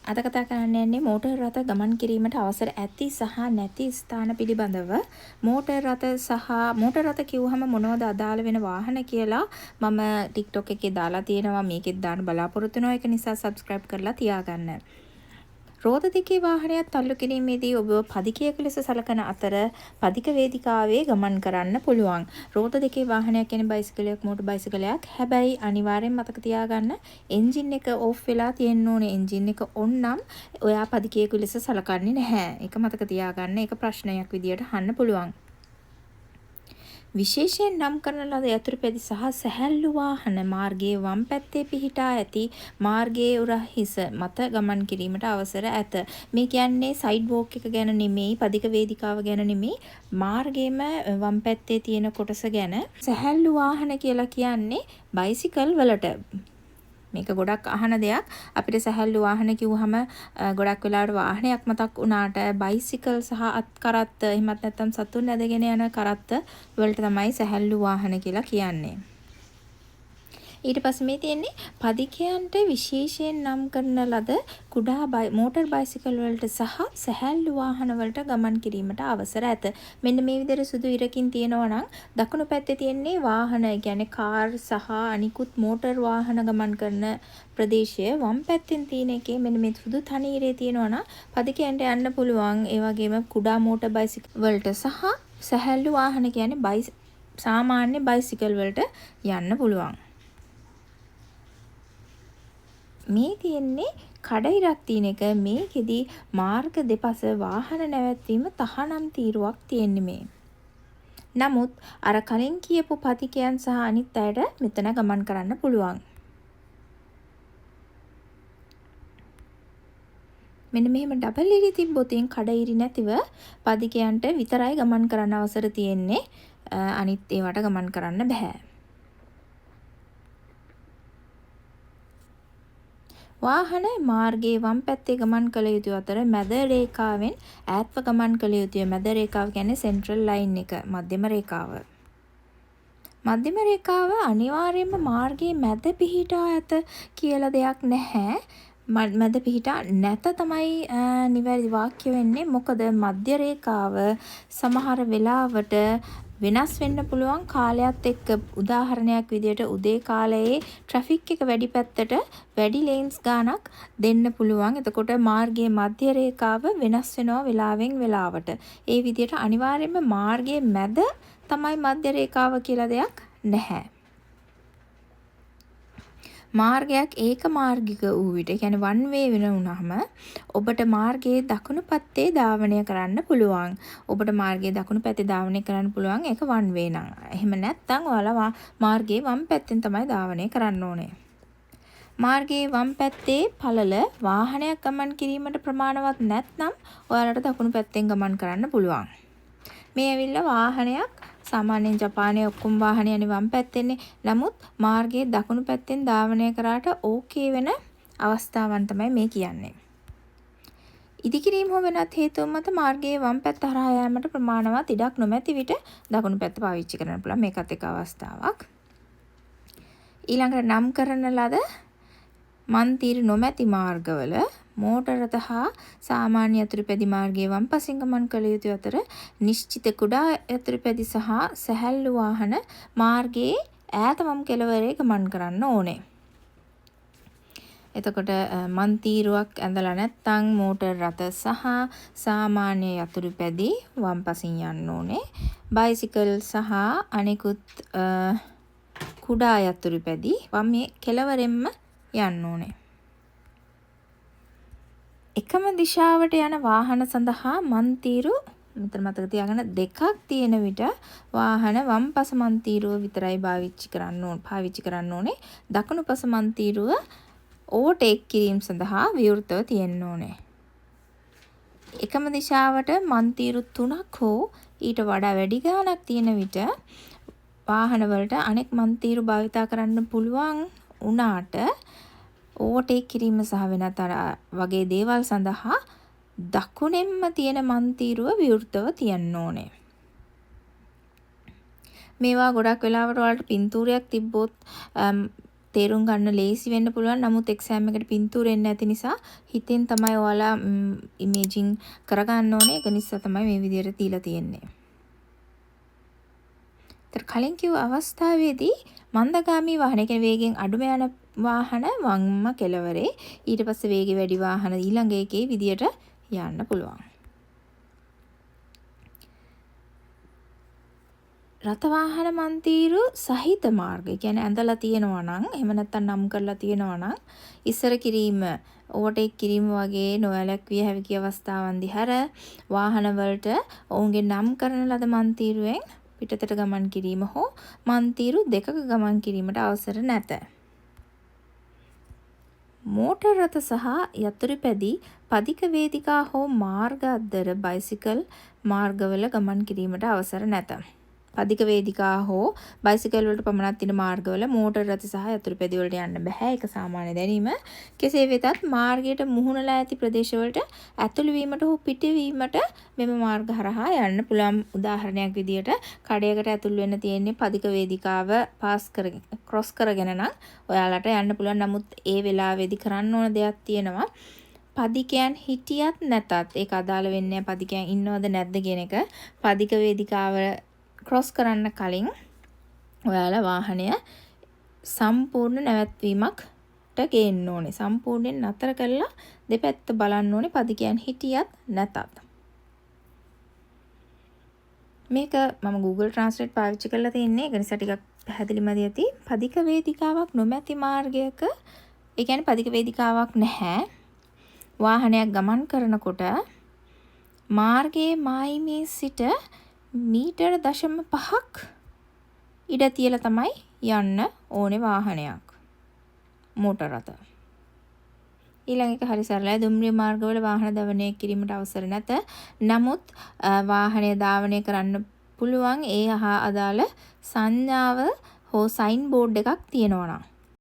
අද කතා කරන්න යන්නේ මෝටර් රථ ගමන් කිරීමට අවසර ඇති සහ නැති ස්ථාන පිළිබඳව. මෝටර් රථ කිව්වහම මොනවද අදාළ වෙන වාහන කියලා මම TikTok එකේ දාලා තියෙනවා. මේකෙත් දාන්න බලාපොරොත්තු වෙනවා. ඒක නිසා subscribe කරලා තියාගන්න. රෝද දෙකේ වාහනයක් තල්ලු කිරීමේදී ඔබ පදිකයක ලෙස සලකන අතර පදික වේදිකාවේ ගමන් කරන්න පුළුවන්. රෝද දෙකේ වාහනයක් කියන්නේ බයිසිකලයක්, මෝටර් බයිසිකලයක්. හැබැයි අනිවාර්යෙන් මතක තියාගන්න එන්ජින් එක ඕෆ් වෙලා තියෙන්න ඕනේ. එන්ජින් එක ඔන් නම් ඔයා පදිකයක ලෙස සලකන්නේ නැහැ. ඒක මතක තියාගන්න. ඒක ප්‍රශ්නයක් විදියට අහන්න පුළුවන්. විශේෂයෙන් නම් කරන ලද යතුරුපැදි සහ සැහැල්ලු වාහන මාර්ගයේ වම් පැත්තේ පිහිටා ඇති මාර්ගයේ උරහිස මත ගමන් කිරීමට අවසර ඇත. මේ කියන්නේ සයිඩ් වෝක් එක ගැන නෙමෙයි, පදික වේදිකාව ගැන නෙමෙයි, මාර්ගයේම වම් පැත්තේ තියෙන කොටස ගැන. සැහැල්ලු වාහන කියලා කියන්නේ බයිසිකල් වලට. මේක ගොඩක් අහන දෙයක්. අපිට සැහැල්ලු වාහන කිව්වහම ගොඩක් වෙලාවට වාහනයක් මතක් වුණාට බයිසිකල් සහ අත් කරත්ත එහෙමත් නැත්නම් සතුන් ඇදගෙන යන කරත්ත වලට තමයි සැහැල්ලු වාහන කියලා කියන්නේ. ඊට පස්සේ මේ තියෙන්නේ පදිකයන්ට විශේෂයෙන් නම් කරන ලද කුඩා මෝටර් බයිසිකල් වලට සහ සැහැල්ලු වාහන වලට ගමන් කිරීමට අවසර ඇත. මෙන්න මේ විදිහට සුදු ඉරකින් තියෙනවා නම් දකුණු පැත්තේ තියෙන්නේ වාහන, ඒ කියන්නේ කාර් සහ අනිකුත් මෝටර් වාහන ගමන් කරන ප්‍රදේශය. වම් පැත්තෙන් තියෙන එකේ මෙන්න මේ සුදු තනි ඉරේ තියෙනවා නම් පදිකයන්ට යන්න පුළුවන්. ඒ වගේම කුඩා මෝටර් බයිසිකල් වලට සහ සැහැල්ලු වාහන කියන්නේ සාමාන්‍ය බයිසිකල් වලට යන්න පුළුවන්. මේ තියෙන්නේ කඩයිරක් තියෙන එක. මේකෙදි මාර්ග දෙපස වාහන නැවැත්වීම තහනම් තීරුවක් තියෙන්නේ මේ. නමුත් අර කලින් කියපු පදිකයන් සහ අනිත් අයට මෙතන ගමන් කරන්න පුළුවන්. මෙන්න මෙහෙම ඩබල් ඉරි තිබ්බොත් කඩයිරි නැතිව පදිකයන්ට විතරයි ගමන් කරන්න අවසර තියෙන්නේ. අනිත් ඒවට ගමන් කරන්න බෑ. වාහන මාර්ගයේ වම් පැත්තේ ගමන් කළ යුතු අතර මැද රේඛාවෙන් ඈත්ව ගමන් කළ යුතුය. මැද රේඛාව කියන්නේ සෙන්ට්‍රල් ලයින් එක, මධ්‍යම රේඛාව. මධ්‍යම රේඛාව අනිවාර්යයෙන්ම මාර්ගයේ මැද පිහිටා ඇත කියලා දෙයක් නැහැ. මැද පිහිටා නැත තමයි නිවැරදි වාක්‍ය වෙන්නේ. මොකද මධ්‍ය රේඛාව සමහර වෙලාවට වෙනස් වෙන්න පුළුවන් කාලයත් එක්ක. උදාහරණයක් විදියට උදේ කාලයේ ට්‍රැෆික් එක වැඩි පැත්තට වැඩි ලේන්ස් ගානක් දෙන්න පුළුවන්. එතකොට මාර්ගයේ මධ්‍ය රේඛාව වෙනස් වෙනවා වෙලාවෙන් වෙලාවට. ඒ විදියට අනිවාර්යයෙන්ම මාර්ගයේ මැද තමයි මධ්‍ය රේඛාව කියලා දෙයක් නැහැ. මාර්ගයක් ඒක මාර්ගික වූ විට, කියන්නේ වන් වේ වෙන වුණාම ඔබට මාර්ගයේ දකුණු පැත්තේ ධාවනය කරන්න පුළුවන්. ඔබට මාර්ගයේ දකුණු පැත්තේ ධාවනය කරන්න පුළුවන් ඒක වන් වේ නම්. එහෙම නැත්නම් ඔයාලා මාර්ගයේ වම් පැත්තෙන් තමයි ධාවනය කරන්න ඕනේ. මාර්ගයේ වම් පැත්තේ පළල වාහනයක් ගමන් කිරීමට ප්‍රමාණවත් නැත්නම් ඔයාලට දකුණු පැත්තෙන් ගමන් කරන්න පුළුවන්. මේ ඇවිල්ලා වාහනයක් සාමාන්‍යයෙන් ජපානයේ ඔක්කොම වාහන යන්නේ වම් පැත්තෙන්නේ. නමුත් මාර්ගයේ දකුණු පැත්තෙන් ධාවනය කරාට ඕකේ වෙන අවස්ථාවන් තමයි මේ කියන්නේ. ඉදිකිරීම හෝ වෙනත් හේතුන් මත මාර්ගයේ වම් පැත්ත හරහා යාමට ප්‍රමාණවත් ඉඩක් නොමැති විට දකුණු පැත්ත පාවිච්චි කරන්න පුළුවන්. මේකත් එක අවස්ථාවක්. ඊළඟට නම් කරන ලද මන්තිර නොමැති මාර්ගවල මෝටර් රථ හා සාමාන්‍ය යතුරුපැදි මාර්ගයේ වම් පසින් ගමන් කළ යුතු අතර නිශ්චිත කුඩා යතුරුපැදි සහ සැහැල්ලු වාහන මාර්ගයේ ඈත වම් කෙළවරේ ගමන් කරන්න ඕනේ. එතකොට මන්තිරුවක් ඇඳලා නැත්නම් මෝටර් රථ සහ සාමාන්‍ය යතුරුපැදි වම් පසින් යන්න ඕනේ. බයිසිකල් සහ අනෙකුත් කුඩා යතුරුපැදි වම් කෙළවරෙන්ම යන්න ඕනේ. එකම දිශාවට යන වාහන සඳහා මන්තිරු මෙතන මතක තියාගන්න දෙකක් තියෙන විට වාහන වම් පස මන්තිරුව විතරයි පාවිච්චි කරන්න ඕනේ. දකුණු පස මන්තිරුව ඕවර්ටේක් කිරීම සඳහා විවෘතව තියෙන්න ඕනේ. එකම දිශාවට මන්තිරු 3ක් හෝ ඊට වඩා වැඩි ගාණක් තියෙන විට වාහන වලට අනෙක් මන්තිරු භාවිතා කරන්න පුළුවන් උනාට ඕවර්ටේක් කිරීම සහ වෙනත් වගේ දේවල් සඳහා දකුණෙන්ම තියෙන මන්තිරුව විවෘතව තියන්න ඕනේ. මේවා ගොඩක් වෙලාවට ඔයාලට පින්තූරයක් තිබ්බොත් තේරුම් ගන්න ලේසි වෙන්න පුළුවන්. නමුත් එක්සෑම් එකට පින්තූර එන්නේ නැති නිසා හිතෙන් තමයි ඔයාලා ඉමේජින් කරගන්න ඕනේ. ඒක නිසා තමයි මේ විදිහට දීලා තියෙන්නේ. කලින් කිව්ව අවස්ථාවේදී මන්දගාමී වාහන කියන්නේ වේගෙන් අඩුම යන වාහන වම්ම කෙළවරේ ඊට පස්සේ වේගය වැඩි වාහන ඊළඟ එකේ විදියට යන්න පුළුවන්. රථ වාහන මන්තිරු සහිත මාර්ගය කියන්නේ ඇඳලා තියෙනවා නම් එහෙම නැත්නම් නම් කරලා තියෙනවා නම් ඉස්සර කිරීම ඕවර්ටේක් කිරීම වගේ නොවැළැක්විය හැකි අවස්ථාවන් දිහර වාහන වලට ඔවුන්ගේ නම් කරන ලද මන්තිරුවෙන් පිටතට ගමන් කිරීම හෝ මන්තිරු දෙකක ගමන් කිරීමට අවසර නැත. මෝටර් රථ සහ යතුරුපැදි පදික වේදිකා හෝ මාර්ග අද්දර බයිසිකල් මාර්ගවල ගමන් කිරීමට අවසර නැත. පදික වේදිකා හෝ බයිසිකල් වලට පමණක් තියෙන මාර්ගවල මෝටර් රථ සහ යතුරුපැදි වලට යන්න බෑ. ඒක සාමාන්‍ය දැනීම. කෙසේ වෙතත් මාර්ගයට මුහුණලා ඇති ප්‍රදේශවලට ඇතුළු වීමට හෝ පිටවීමට මෙම මාර්ග හරහා යන්න පුළුවන්. උදාහරණයක් විදියට කඩයකට ඇතුළු වෙන්න තියෙන්නේ පදික වේදිකාව ක්‍රොස් කරගෙන නම් ඔයාලට යන්න පුළුවන්. නමුත් ඒ වෙලාවේදී කරන්න ඕන දෙයක් තියෙනවා. පදිකයන් හිටියත් නැතත් ඒක අදාළ වෙන්නේ පදිකයන් ඉන්නවද නැද්ද කියන එක. පදික වේදිකාව ක්‍රොස් කරන්න කලින් ඔයාලා වාහනය සම්පූර්ණ නැවැත්වීමකට ගේන්න ඕනේ. සම්පූර්ණයෙන් නතර කරලා දෙපැත්ත බලන්න ඕනේ පදිකයන් හිටියත් නැතත්. මේක මම Google Translate පාවිච්චි කරලා තින්නේ. ඒක නිසා ටිකක් පැහැදිලිමදි ඇති. පදික වේදිකාවක් නොමැති මාර්ගයක ඒ කියන්නේ පදික වේදිකාවක් නැහැ. වාහනයක් ගමන් කරනකොට මාර්ගයේ මායිමේ සිට මීටර 0.5ක් ඉඩ තියලා තමයි යන්න ඕනේ වාහනයක්. මෝටර රථ. ඊළඟ එක හරි සරලයි. දුම්රිය මාර්ගවල වාහන ධාවනය කිරීමට අවසර නැත. නමුත් වාහනය ධාවනය කරන්න පුළුවන් ඒ හා අදාළ සංඥාව හෝ සයින් බෝඩ් එකක් තියෙනවා නම්